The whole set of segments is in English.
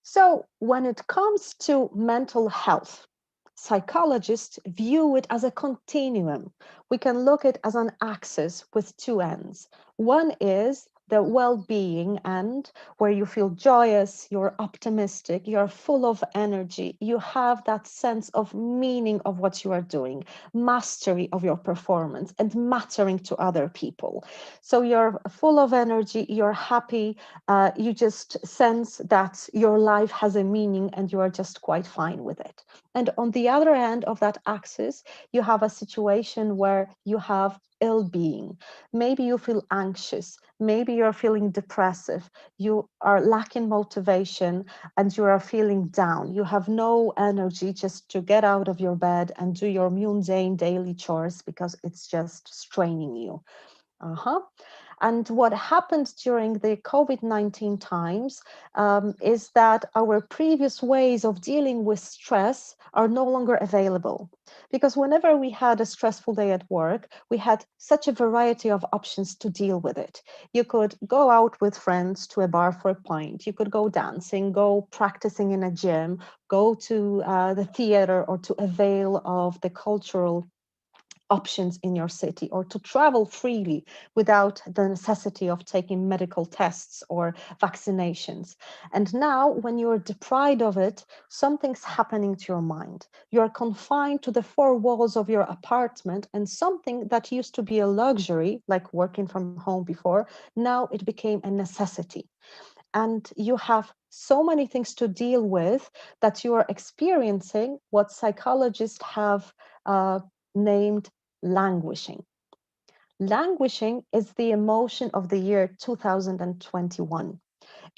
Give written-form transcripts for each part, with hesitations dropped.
So when it comes to mental health, psychologists view it as a continuum. We can look at it as an axis with two ends. One is the well-being end, where you feel joyous, you're optimistic, you're full of energy, you have that sense of meaning of what you are doing, mastery of your performance, and mattering to other people. So you're full of energy, you're happy, you just sense that your life has a meaning and you are just quite fine with it. And on the other end of that axis, you have a situation where you have ill-being. Maybe you feel anxious, maybe you're feeling depressive, you are lacking motivation, and you are feeling down. You have no energy just to get out of your bed and do your mundane daily chores because it's just straining you. Uh-huh. And what happened during the COVID-19 times is that our previous ways of dealing with stress are no longer available. Because whenever we had a stressful day at work, we had such a variety of options to deal with it. You could go out with friends to a bar for a pint, you could go dancing, go practicing in a gym, go to the theater, or to avail of the cultural options in your city, or to travel freely without the necessity of taking medical tests or vaccinations. And now, when you're deprived of it, something's happening to your mind. You're confined to the four walls of your apartment, and something that used to be a luxury, like working from home before, now it became a necessity. And you have so many things to deal with that you are experiencing what psychologists have named languishing. Languishing is the emotion of the year 2021.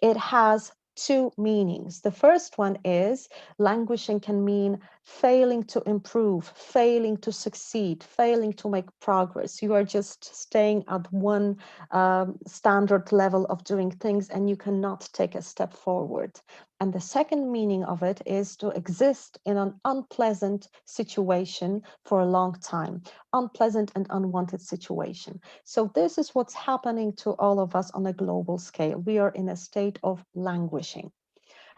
It has two meanings. The first one is languishing can mean failing to improve, failing to succeed, failing to make progress. You are just staying at one standard level of doing things and you cannot take a step forward. And the second meaning of it is to exist in an unpleasant situation for a long time, unpleasant and unwanted situation. So this is what's happening to all of us on a global scale. We are in a state of languishing.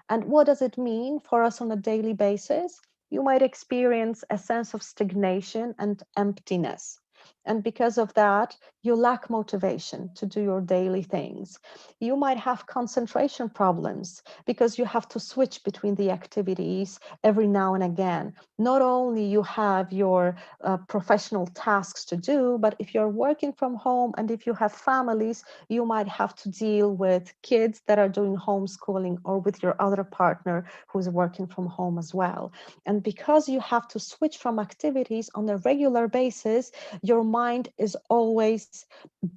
And what does it mean for us on a daily basis? You might experience a sense of stagnation and emptiness. And because of that, you lack motivation to do your daily things. You might have concentration problems because you have to switch between the activities every now and again. Not only you have your professional tasks to do, but if you're working from home and if you have families, you might have to deal with kids that are doing homeschooling or with your other partner who's working from home as well. And because you have to switch from activities on a regular basis, your mind is always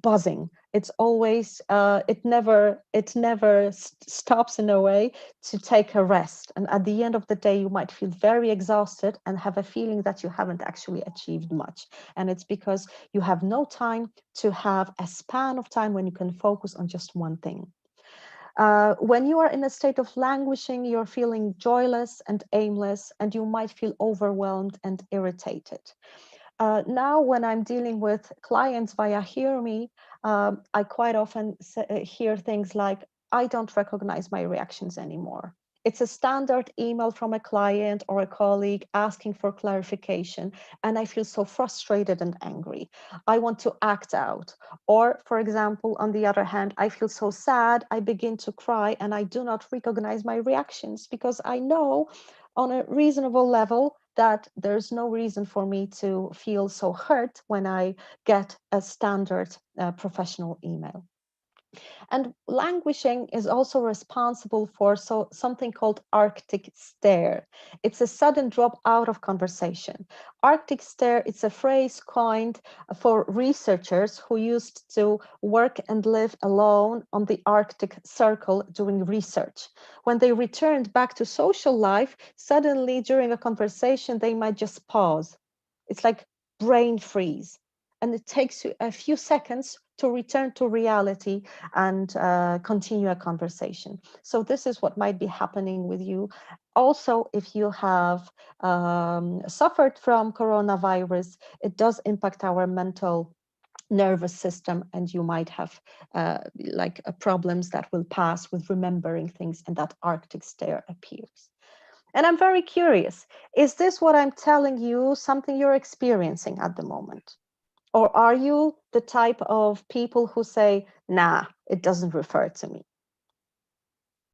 buzzing. It's always it never stops in a way to take a rest. And at the end of the day, you might feel very exhausted and have a feeling that you haven't actually achieved much. And it's because you have no time to have a span of time when you can focus on just one thing. When you are in a state of languishing, you're feeling joyless and aimless, and you might feel overwhelmed and irritated. Now, when I'm dealing with clients via Hear Me, I quite often hear things like, I don't recognize my reactions anymore. It's a standard email from a client or a colleague asking for clarification, and I feel so frustrated and angry. I want to act out. Or, for example, on the other hand, I feel so sad, I begin to cry, and I do not recognize my reactions because I know on a reasonable level that there's no reason for me to feel so hurt when I get a standard professional email. And languishing is also responsible for something called Arctic stare. It's a sudden drop out of conversation. Arctic stare, it's a phrase coined for researchers who used to work and live alone on the Arctic Circle doing research. When they returned back to social life, suddenly during a conversation, they might just pause. It's like brain freeze. And it takes you a few seconds to return to reality and continue a conversation. So this is what might be happening with you. Also, if you have suffered from coronavirus, it does impact our mental nervous system, and you might have problems that will pass with remembering things, and that Arctic stare appears. And I'm very curious, is this what I'm telling you something you're experiencing at the moment? Or are you the type of people who say, nah, it doesn't refer to me?